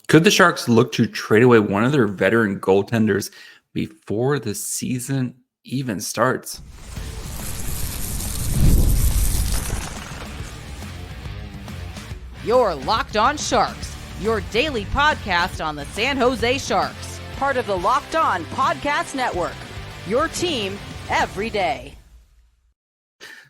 Could the Sharks look to trade away one of their veteran goaltenders before the season even starts? You're Locked On Sharks, your daily podcast on the San Jose Sharks, part of the Locked On Podcast Network, your team every day.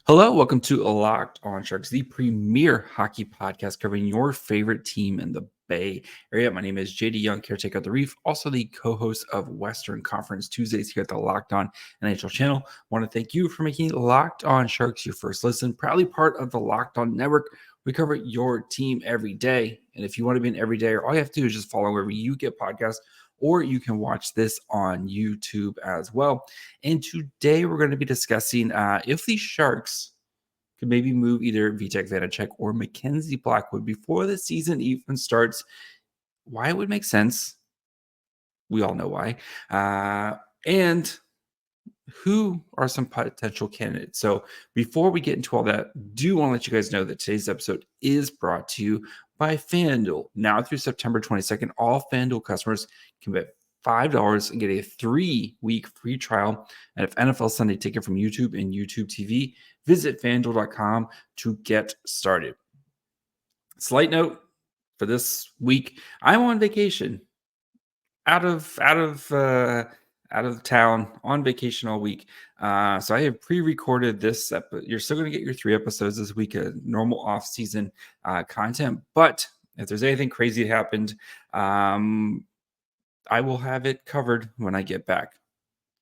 Hello, welcome to Locked On Sharks, the premier hockey podcast covering your favorite team in the Bay Area. My name is JD Young, caretaker of the Reef, also the co-host of Western Conference Tuesdays here at the Locked On NHL channel. I want to thank you for making Locked On Sharks your first listen, proudly part of the Locked On Network. We cover your team every day, and if you want to be an everydayer, all you have to do is just follow wherever you get podcasts, or you can watch this on YouTube as well. And today we're going to be discussing if the Sharks could maybe move either Vitek Vanecek or Mackenzie Blackwood before the season even starts. Why it would make sense. We all know why. And who are some potential candidates? So before we get into all that, do want to let you guys know that today's episode is brought to you by FanDuel. Now through September 22nd, all FanDuel customers can bet $5 and get a 3-week free trial and an NFL Sunday ticket from YouTube and YouTube TV. Visit FanDuel.com to get started. Slight note for this week, I'm on vacation, out of town, on vacation all week. So I have pre-recorded this. You're still going to get your 3 episodes this week, normal off-season content. But if there's anything crazy that happened, I will have it covered when I get back.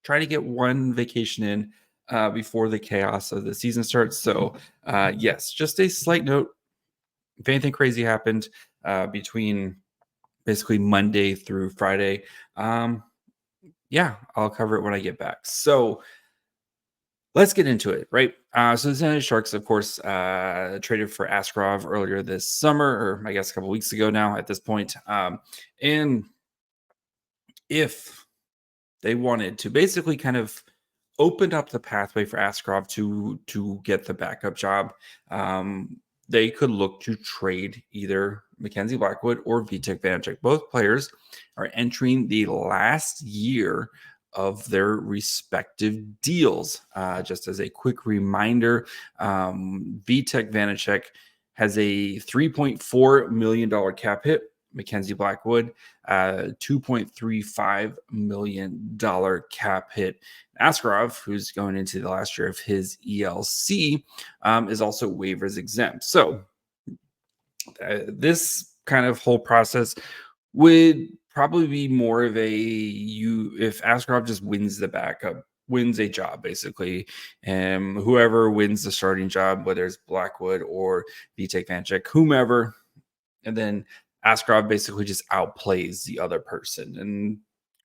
Try to get one vacation in before the chaos of the season starts. So yes, just a slight note. If anything crazy happened between basically Monday through Friday, yeah, I'll cover it when I get back. So let's get into it, right? So the San Jose Sharks, of course, traded for Askarov earlier this summer, or I guess a couple weeks ago now at this point. And if they wanted to basically kind of open up the pathway for Askarov to get the backup job, they could look to trade either Mackenzie Blackwood or Vitek Vanecek. Both players are entering the last year of their respective deals. Just as a quick reminder, Vitek Vanecek has a $3.4 million cap hit. Mackenzie Blackwood, $2.35 million cap hit. Askarov, who's going into the last year of his ELC, is also waivers exempt. So this kind of whole process would probably be more of if Askarov just wins the backup, wins a job basically, and whoever wins the starting job, whether it's Blackwood or Vitek Vanecek, whomever, and then Askarov basically just outplays the other person, and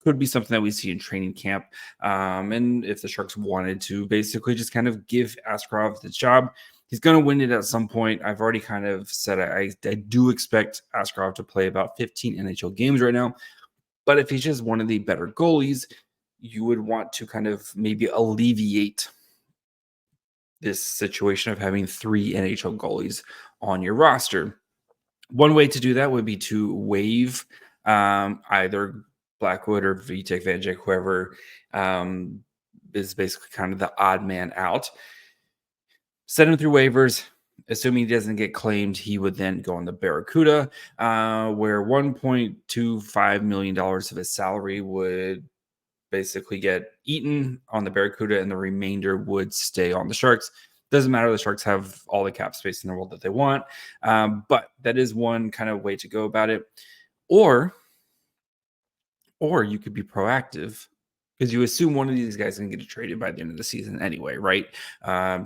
could be something that we see in training camp. And if the Sharks wanted to basically just kind of give Askarov the job, he's going to win it at some point. I've already kind of said I do expect Askarov to play about 15 NHL games right now. But if he's just one of the better goalies, you would want to kind of maybe alleviate this situation of having 3 NHL goalies on your roster. One way to do that would be to waive either Blackwood or Vitek Vanecek, whoever is basically kind of the odd man out. Send him through waivers. Assuming he doesn't get claimed, he would then go on the Barracuda, where $1.25 million of his salary would basically get eaten on the Barracuda, and the remainder would stay on the Sharks. Doesn't matter. The Sharks have all the cap space in the world that they want. But that is one kind of way to go about it. Or you could be proactive, because you assume one of these guys is going to get traded by the end of the season anyway, right?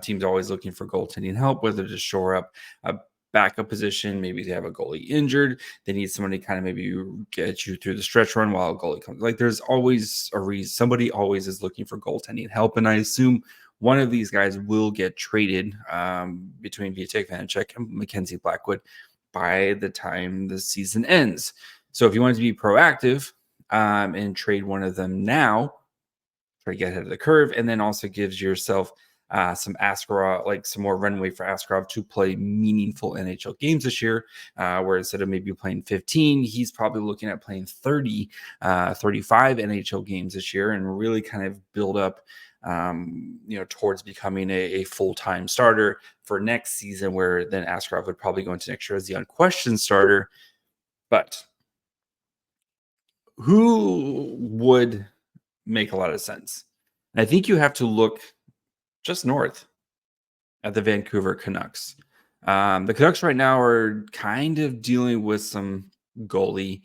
Teams always looking for goaltending help, whether to shore up a backup position. Maybe they have a goalie injured. They need somebody to kind of maybe get you through the stretch run while a goalie comes. Like, there's always a reason. Somebody always is looking for goaltending help. And I assume one of these guys will get traded between Vitek Vanecek and Mackenzie Blackwood by the time the season ends. So if you want to be proactive and trade one of them now, try to get ahead of the curve, and then also gives yourself some Askarov, like some more runway for Askarov to play meaningful NHL games this year, where instead of maybe playing 15, he's probably looking at playing 30, 35 NHL games this year and really kind of build up towards becoming a full-time starter for next season, where then Askarov would probably go into next year as the unquestioned starter. But who would make a lot of sense? And I think you have to look just north at the Vancouver Canucks. The Canucks right now are kind of dealing with some goalie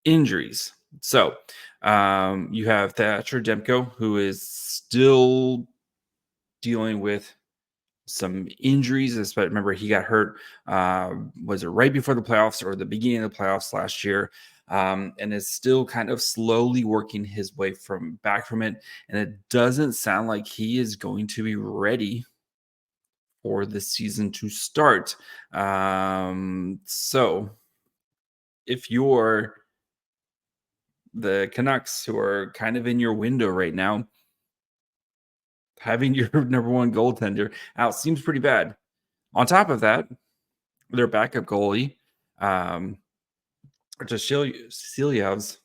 injuries. So you have Thatcher Demko, who is still dealing with some injuries. Remember, he got hurt. Was it right before the playoffs or the beginning of the playoffs last year? And is still kind of slowly working his way back from it. And it doesn't sound like he is going to be ready for the season to start. So if you're the Canucks, who are kind of in your window right now, having your number one goaltender out seems pretty bad. On top of that, their backup goalie, Silovs,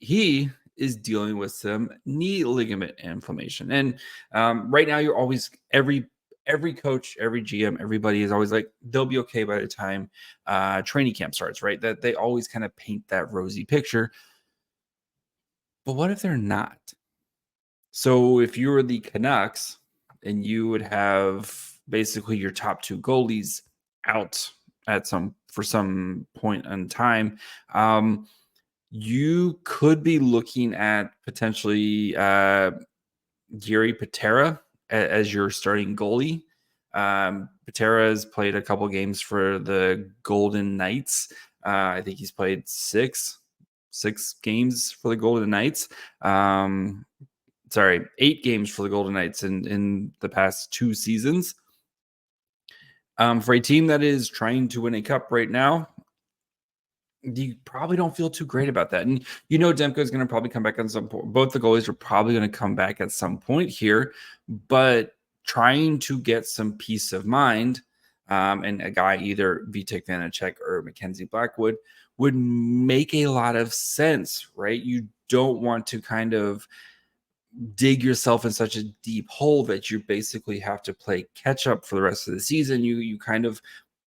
he is dealing with some knee ligament inflammation. And right now, you're always every coach, every GM, everybody is always like, they'll be okay by the time training camp starts, right? That they always kind of paint that rosy picture. But what if they're not? So if you were the Canucks and you would have basically your top two goalies out for some point in time, you could be looking at potentially Gary Petr as your starting goalie. Petr has played a couple games for the Golden Knights. I think he's played six games for the Golden Knights. 8 games for the Golden Knights in the past 2 seasons. For a team that is trying to win a cup right now, you probably don't feel too great about that. And Demko is going to probably come back at some point. Both the goalies are probably going to come back at some point here, but trying to get some peace of mind, and a guy, either Vitek Vanecek or Mackenzie Blackwood, would make a lot of sense, right? You don't want to kind of dig yourself in such a deep hole that you basically have to play catch up for the rest of the season. You kind of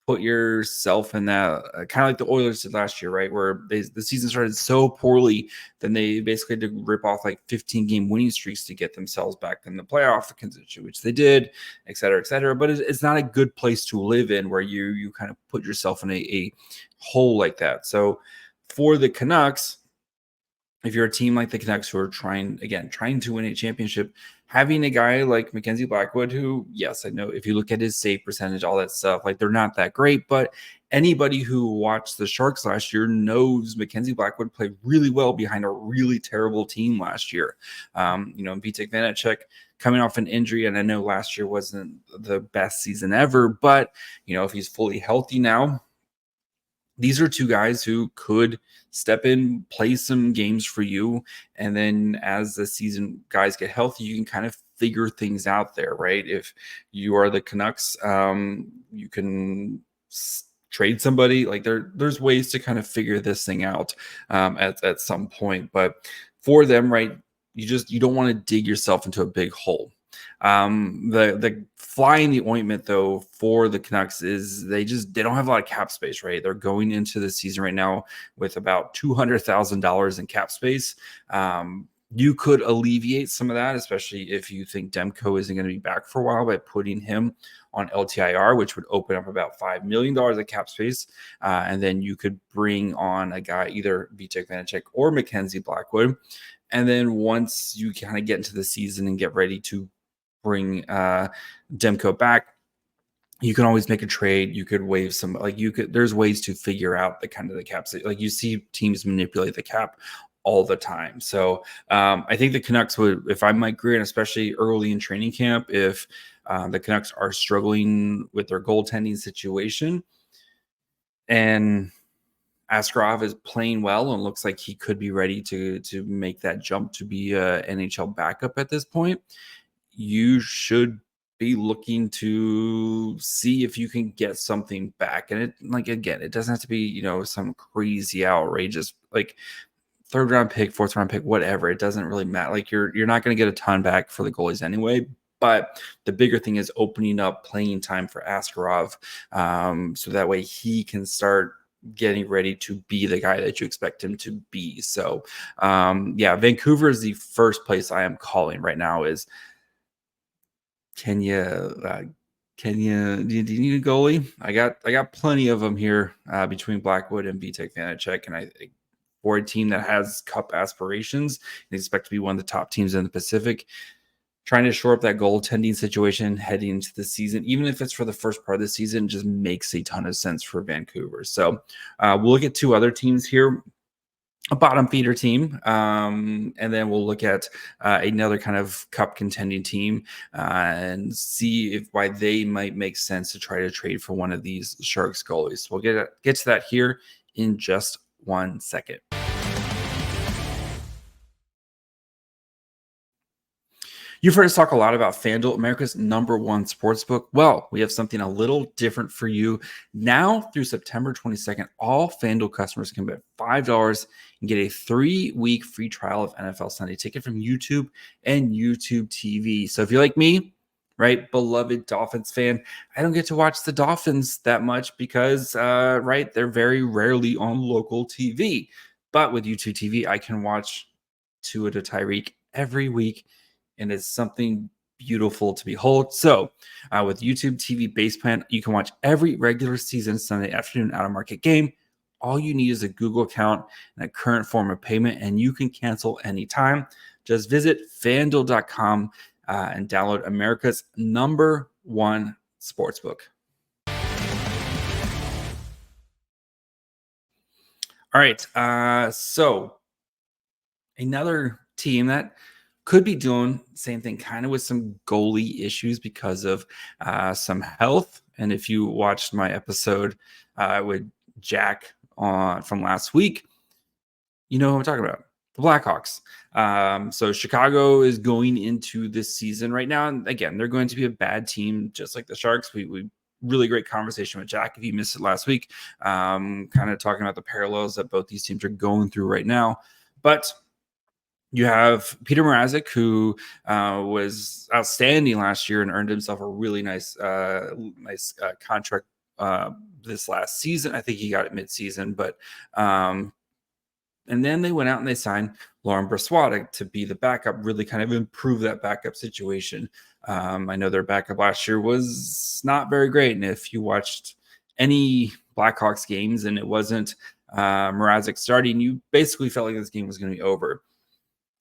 put yourself in that kind of like the Oilers did last year, right? Where the season started so poorly, then they basically had to rip off like 15-game winning streaks to get themselves back in the playoff contention, which they did, et cetera, et cetera. But it's not a good place to live in, where you kind of put yourself in a hole like that. So for the Canucks, if you're a team like the Canucks who are trying to win a championship, having a guy like Mackenzie Blackwood, who, yes, I know if you look at his save percentage, all that stuff, like they're not that great, but anybody who watched the Sharks last year knows Mackenzie Blackwood played really well behind a really terrible team last year. Vitek Vanecek coming off an injury, and I know last year wasn't the best season ever, but if he's fully healthy now, these are two guys who could step in, play some games for you. And then as the season guys get healthy, you can kind of figure things out there, right? If you are the Canucks, you can trade somebody. Like there's ways to kind of figure this thing out at some point. But for them, right, you don't want to dig yourself into a big hole. The fly in the ointment, though, for the Canucks is they don't have a lot of cap space, right? They're going into the season right now with about $200,000 in cap space. You could alleviate some of that, especially if you think Demko isn't going to be back for a while, by putting him on LTIR, which would open up about $5 million of cap space. And then you could bring on a guy, either Vitek Vanecek or Mackenzie Blackwood. And then once you kind of get into the season and get ready to bring Demko back, you can always make a trade. You could waive some, there's ways to figure out the kind of the cap. Like you see teams manipulate the cap all the time. So I think the Canucks would, if I'm Mike Green, especially early in training camp, if the Canucks are struggling with their goaltending situation, and Askarov is playing well and looks like he could be ready to make that jump to be a NHL backup at this point, you should be looking to see if you can get something back. And it, like, again, it doesn't have to be, some crazy outrageous, like, third round pick, fourth round pick, whatever. It doesn't really matter. Like, you're not going to get a ton back for the goalies anyway. But the bigger thing is opening up playing time for Askarov, so that way he can start getting ready to be the guy that you expect him to be. So, Vancouver is the first place I am calling right now. Is do you need a goalie? I got plenty of them here between Blackwood and Vitek Vanecek, and I think for a team that has cup aspirations and expect to be one of the top teams in the Pacific, trying to shore up that goaltending situation heading into the season, even if it's for the first part of the season, just makes a ton of sense for Vancouver. So we'll look at two other teams here, a bottom feeder team, and then we'll look at another kind of cup contending team and see why they might make sense to try to trade for one of these Sharks goalies. We'll get to that here in just 1 second. You've heard us talk a lot about FanDuel, America's #1 sportsbook. Well, we have something a little different for you. Now through September 22nd, all FanDuel customers can bet $5 and get a 3-week free trial of NFL Sunday Ticket from YouTube and YouTube TV. So if you're like me, right, beloved Dolphins fan, I don't get to watch the Dolphins that much because, they're very rarely on local TV. But with YouTube TV, I can watch Tua to Tyreek every week, and it's something beautiful to behold. So with YouTube TV base plan, you can watch every regular season Sunday afternoon out-of-market game. All you need is a Google account and a current form of payment, and you can cancel anytime. Just visit FanDuel.com and download America's #1 sportsbook. All right, so another team that could be doing the same thing, kind of with some goalie issues because of some health. And if you watched my episode with Jack from last week, you know what I'm talking about. The Blackhawks. So Chicago is going into this season right now. And again, they're going to be a bad team, just like the Sharks. We really great conversation with Jack if you missed it last week, kind of talking about the parallels that both these teams are going through right now. But you have Petr Mrazek, who was outstanding last year and earned himself a really nice contract this last season. I think he got it mid-season, but and then they went out and they signed Laurent Brossoit to be the backup, really kind of improve that backup situation. I know their backup last year was not very great, and if you watched any Blackhawks games and it wasn't Mrazek starting, you basically felt like this game was going to be over.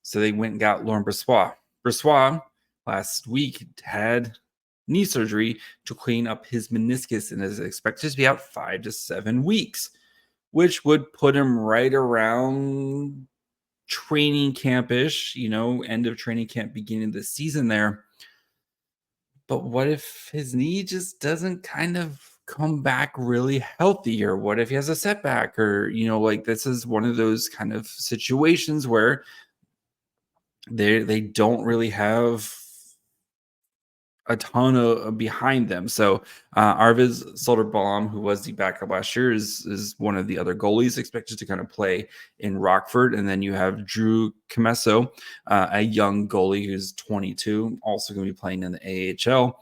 So they went and got Laurent Brossoit. Brossoit last week had knee surgery to clean up his meniscus and is expected to be out 5 to 7 weeks, which would put him right around training camp-ish, end of training camp, beginning of the season there. But what if his knee just doesn't kind of come back really healthy? Or what if he has a setback? Or, this is one of those kind of situations where they don't really have a ton of behind them. So Arvis Soderblom, who was the backup last year, is one of the other goalies expected to kind of play in Rockford. And then you have Drew Commesso, a young goalie who's 22, also going to be playing in the AHL.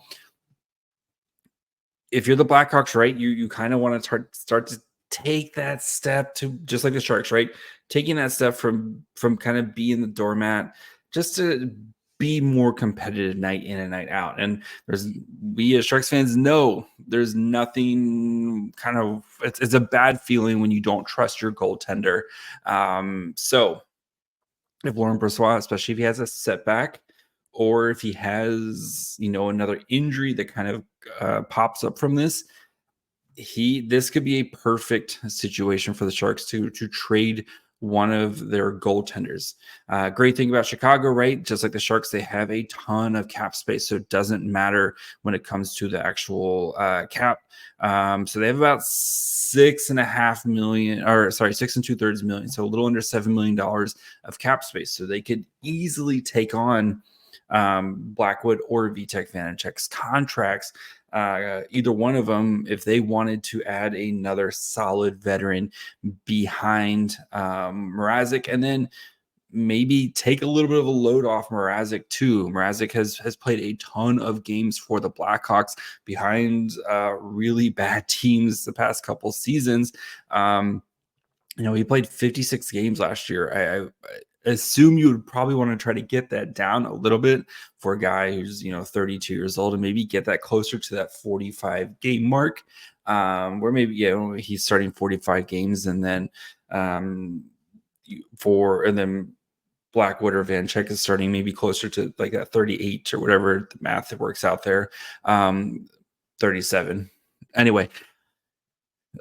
If you're the Blackhawks, right, you kind of want to start to take that step to, just like the Sharks, right? Taking that step from kind of being the doormat just to be more competitive night in and night out. And we as Sharks fans know there's nothing it's a bad feeling when you don't trust your goaltender. So if Laurent Brossoit, especially if he has a setback or if he has, another injury that kind of pops up from this, this could be a perfect situation for the Sharks to trade one of their goaltenders. Great thing about Chicago, right? Just like the Sharks, they have a ton of cap space, so it doesn't matter when it comes to the actual cap. So they have about $6.5 million, or sorry, 6 2/3 million, so a little under $7 million of cap space. So they could easily take on Blackwood or Vitek Vanecek's contracts. Either one of them, if they wanted to add another solid veteran behind Mrazek, and then maybe take a little bit of a load off Mrazek too. Mrazek has played a ton of games for the Blackhawks behind really bad teams the past couple seasons. He played 56 games last year. I assume you would probably want to try to get that down a little bit for a guy who's 32 years old, and maybe get that closer to that 45 game mark, where maybe he's starting 45 games, and then Blackwood or Vanecek is starting maybe closer to like that 38 or whatever the math that works out there, 37. Anyway,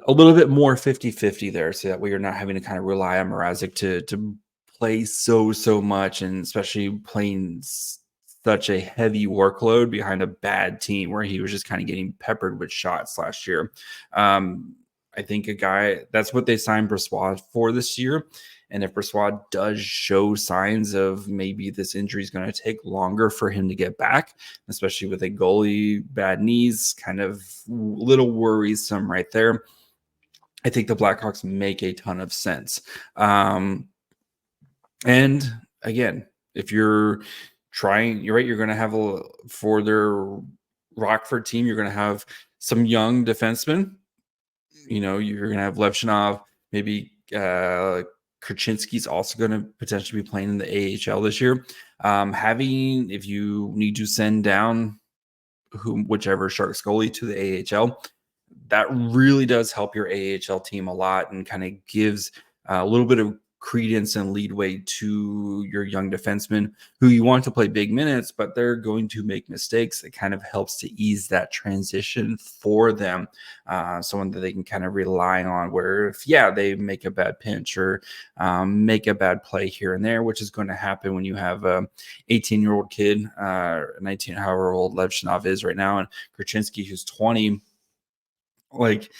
a little bit more 50-50 there, so that way you're not having to kind of rely on Mrazek to play so much, and especially playing such a heavy workload behind a bad team where he was just kind of getting peppered with shots last year. I think a guy, that's what they signed Brossoit for this year. And if Brossoit does show signs of maybe this injury is going to take longer for him to get back, especially with a goalie, bad knees, kind of little worrisome right there, I think the Blackhawks make a ton of sense. And again, if you're trying, you're right, you're going to have for their Rockford team, you're going to have some young defensemen. You're going to have Levchinov, maybe Krasinski's also going to potentially be playing in the AHL this year. If you need to send down whichever Sharks goalie to the AHL, that really does help your AHL team a lot, and kind of gives a little bit of credence and leadway to your young defensemen who you want to play big minutes, but they're going to make mistakes. It kind of helps to ease that transition for them. Someone that they can kind of rely on, where if they make a bad pinch or make a bad play here and there, which is going to happen when you have a 18-year-old kid, 19 however old Levchinov is right now, and Krasinski, who's 20. Like,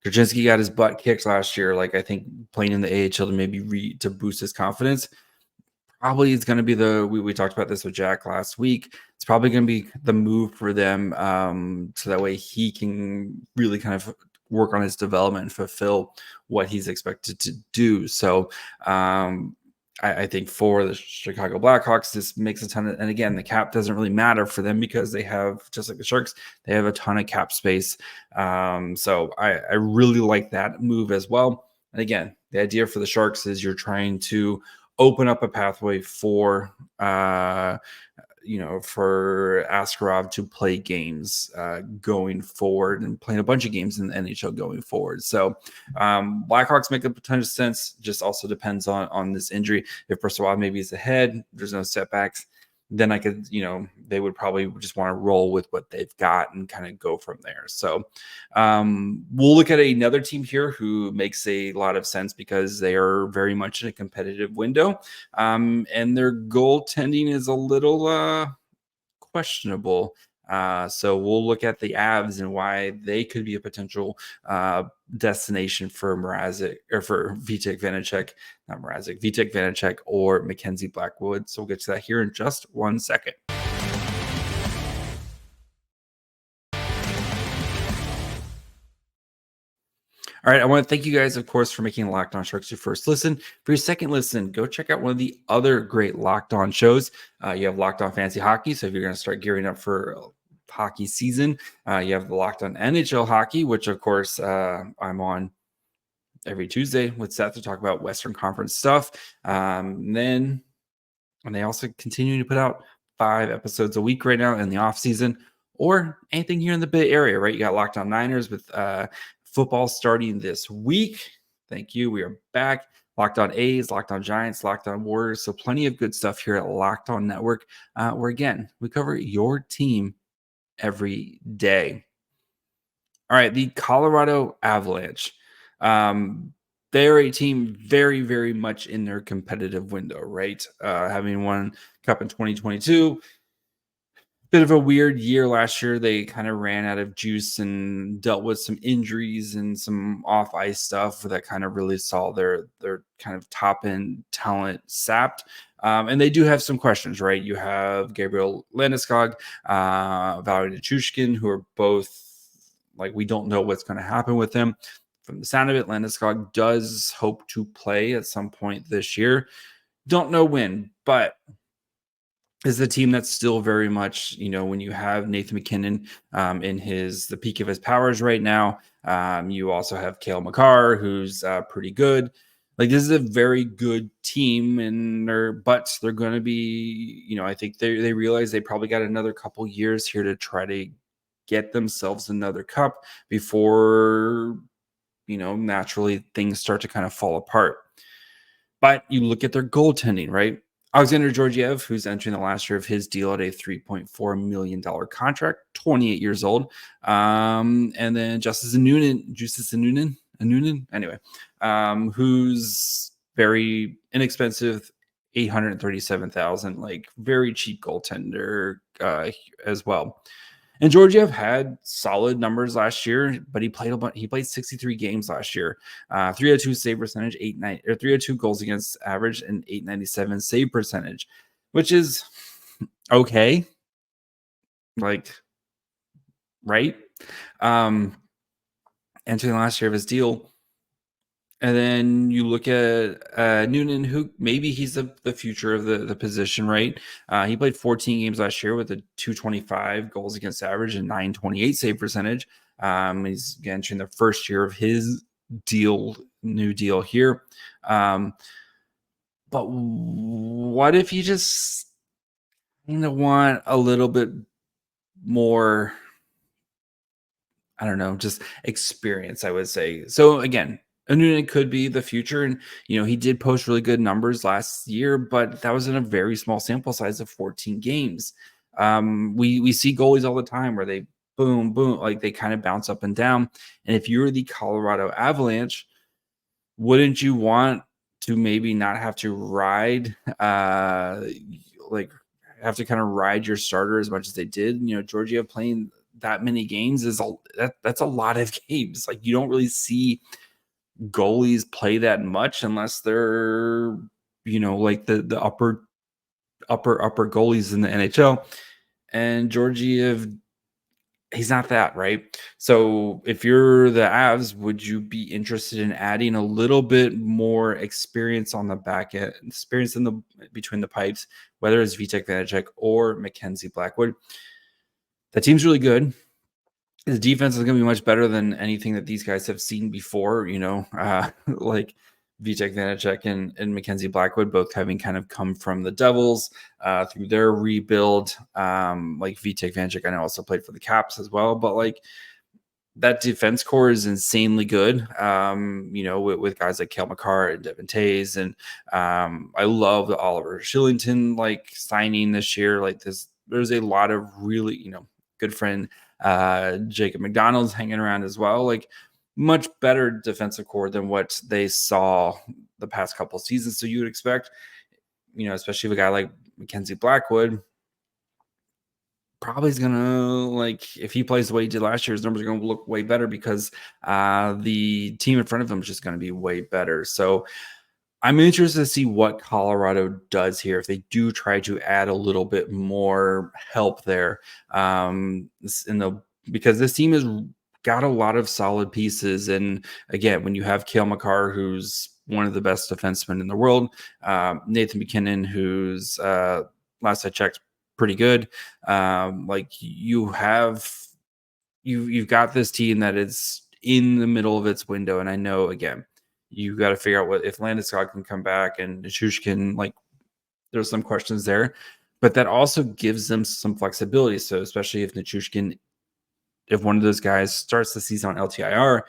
Krasinski got his butt kicked last year. Like, I think playing in the AHL to maybe to boost his confidence probably is going to be we talked about this with Jack last week. It's probably going to be the move for them, so that way he can really kind of work on his development and fulfill what he's expected to do. So I think for the Chicago Blackhawks, this makes a ton of, and again, the cap doesn't really matter for them because they have, just like the Sharks, they have a ton of cap space. So I really like that move as well. And again, the idea for the Sharks is you're trying to open up a pathway for Askarov to play games going forward, and playing a bunch of games in the NHL going forward. So Blackhawks make a ton of sense. Just also depends on this injury. If Brossoit maybe is ahead, there's no setbacks, then I could, they would probably just want to roll with what they've got and kind of go from there. So we'll look at another team here who makes a lot of sense because they are very much in a competitive window, and their goaltending is a little questionable. So we'll look at the Avs and why they could be a potential destination for Mrazek, or for Vitek Vanecek or Mackenzie Blackwood. So we'll get to that here in just 1 second. All right, I want to thank you guys, of course, for making Locked On Sharks your first listen. For your second listen, go check out one of the other great Locked On shows. You have Locked On Fantasy Hockey, so if you're going to start gearing up for hockey season, you have the Locked On NHL Hockey, which, of course, I'm on every Tuesday with Seth to talk about Western Conference stuff. And they also continue to put out 5 episodes a week right now in the off season, or anything here in the Bay Area, right? You got Locked On Niners with football starting this week. Thank you. We are back. Locked On A's, Locked On Giants, Locked On Warriors. So plenty of good stuff here at Locked On Network, where, again, we cover your team every day. All right, the Colorado Avalanche. They they're a team very, very much in their competitive window, right? Having won Cup in 2022. Bit of a weird year last year. They kind of ran out of juice and dealt with some injuries and some off ice stuff that kind of really saw their kind of top end talent sapped. And they do have some questions, right? You have Gabriel Landeskog, Valeri Nichushkin, who are both like, we don't know what's going to happen with them. From the sound of it, Landeskog does hope to play at some point this year. Don't know when, but is the team that's still very much, when you have Nathan MacKinnon in the peak of his powers right now. You also have Cale Makar, who's pretty good. Like, this is a very good team, and they're going to be, I think they realize they probably got another couple years here to try to get themselves another cup before, naturally things start to kind of fall apart. But you look at their goaltending, right? Alexandar Georgiev, who's entering the last year of his deal at a $3.4 million contract, 28 years old. And then Justice Anunin, anyway, who's very inexpensive, $837,000, like very cheap goaltender as well. And Georgiev had solid numbers last year, but he played 63 games last year. 302 save percentage, 302 goals against average, and 897 save percentage, which is okay. Like, right? Entering the last year of his deal. And then you look at Noonan, who maybe he's the future of the position, right? He played 14 games last year with a 225 goals against average and 928 save percentage. He's entering the first year of his new deal here. But what if you just want a little bit more, I don't know, just experience, I would say. So again, Anunin could be the future. And, he did post really good numbers last year, but that was in a very small sample size of 14 games. We see goalies all the time where they boom, like they kind of bounce up and down. And if you're the Colorado Avalanche, wouldn't you want to maybe not have to ride, have to kind of ride your starter as much as they did? Georgiev playing that many games that's a lot of games. Like, you don't really see goalies play that much unless they're, like the upper goalies in the NHL. And Georgiev, he's not that, right? So if you're the Avs, would you be interested in adding a little bit more experience on the back end, experience between the pipes, whether it's Vitek Vanecek or Mackenzie Blackwood? The team's really good. The defense is going to be much better than anything that these guys have seen before, like Vitek Vanecek and Mackenzie Blackwood, both having kind of come from the Devils through their rebuild. Like Vitek Vanecek, I know, also played for the Caps as well, but like that defense core is insanely good, with guys like Cale Makar and Devin Tays. And I love the Oliver Shillington signing this year. Like there's a lot of really, good friend Jacob McDonald's hanging around as well. Like, much better defensive core than what they saw the past couple of seasons. So you would expect, especially with a guy like Mackenzie Blackwood, probably is gonna, if he plays the way he did last year, his numbers are gonna look way better because the team in front of him is just gonna be way better. So I'm interested to see what Colorado does here if they do try to add a little bit more help there. Because this team has got a lot of solid pieces, and again, when you have Cale Makar, who's one of the best defensemen in the world, Nathan MacKinnon, who's last I checked, pretty good. You've got this team that is in the middle of its window, and I know again, you got to figure out what if Landeskog can come back and Nichushkin, there's some questions there, but that also gives them some flexibility. So especially if one of those guys starts the season on LTIR,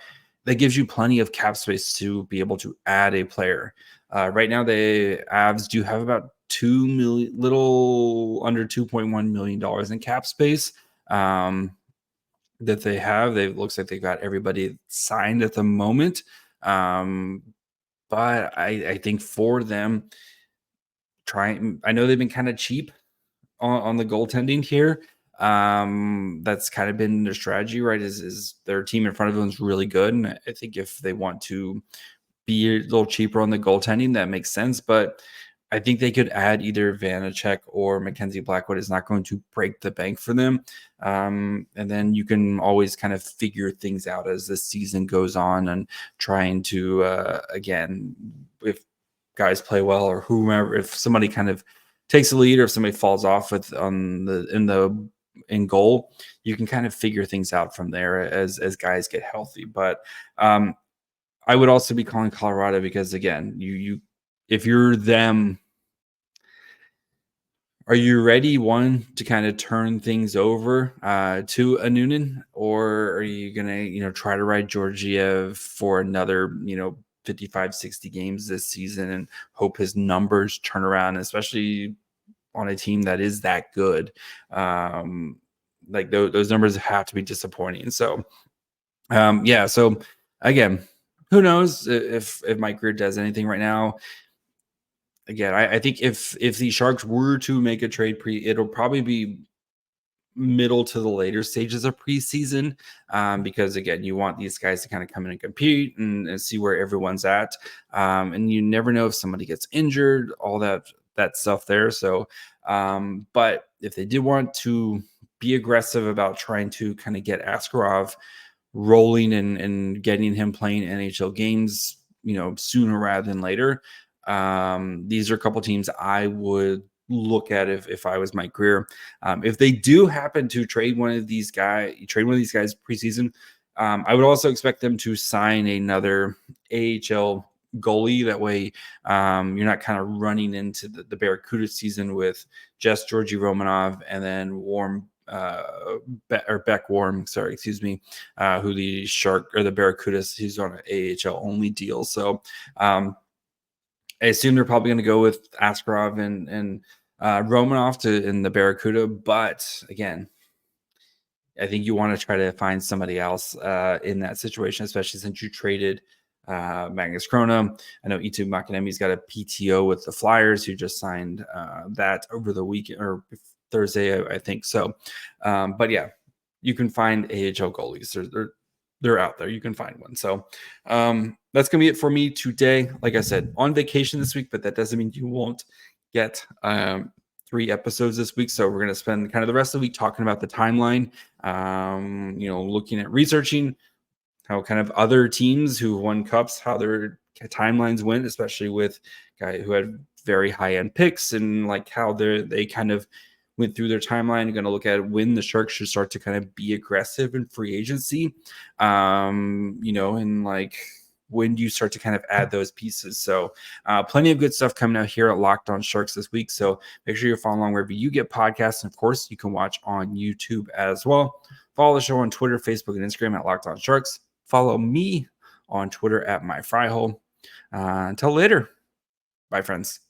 that gives you plenty of cap space to be able to add a player. Right now, the Avs do have about little under $2.1 million in cap space that they have. It looks like they've got everybody signed at the moment. But I think for them, I know they've been kind of cheap on the goaltending here. That's kind of been their strategy, right? Is their team in front of them is really good. And I think if they want to be a little cheaper on the goaltending, that makes sense. But I think they could add either Vanecek or Mackenzie Blackwood. Is not going to break the bank for them. And then you can always kind of figure things out as the season goes on and trying to, again, if guys play well or whomever, if somebody kind of takes the lead or if somebody falls off in goal, you can kind of figure things out from there as guys get healthy. But I would also be calling Colorado because, again, you if you're them, are you ready, one, to kind of turn things over to a Noonan, or are you gonna try to ride Georgiev for another 55, 60 games this season and hope his numbers turn around, especially on a team that is that good? Like those numbers have to be disappointing. So so again, who knows if Mike Grier does anything right now. Again, I think if the Sharks were to make a trade it'll probably be middle to the later stages of preseason, because again, you want these guys to kind of come in and compete and see where everyone's at, and you never know if somebody gets injured, all that stuff there. So, but if they did want to be aggressive about trying to kind of get Askarov rolling and getting him playing NHL games, sooner rather than later. These are a couple teams I would look at if I was Mike Grier. If they do happen to trade one of these guys preseason, I would also expect them to sign another AHL goalie. That way, you're not kind of running into the Barracuda season with just Georgi Romanov and then Beck Warm, who the Shark or the Barracudas, he's on an AHL only deal. So I assume they're probably going to go with Askarov and Romanov in the Barracuda. But again, I think you want to try to find somebody else in that situation, especially since you traded Magnus Krona. I know Itu Makanemi's got a PTO with the Flyers, who just signed that over the weekend or Thursday, I think. So, but yeah, you can find AHL goalies. They're out there. You can find one. So that's going to be it for me today. Like I said, on vacation this week, but that doesn't mean you won't get 3 episodes this week. So we're going to spend kind of the rest of the week talking about the timeline, looking at researching how kind of other teams who won cups, how their timelines went, especially with guys who had very high-end picks and like how they kind of went through their timeline. You're going to look at when the Sharks should start to kind of be aggressive in free agency, and like when do you start to kind of add those pieces. So plenty of good stuff coming out here at Locked On Sharks this week. So make sure you're following along wherever you get podcasts. And of course, you can watch on YouTube as well. Follow the show on Twitter, Facebook, and Instagram at Locked On Sharks. Follow me on Twitter at MyFryhole. Until later. Bye, friends.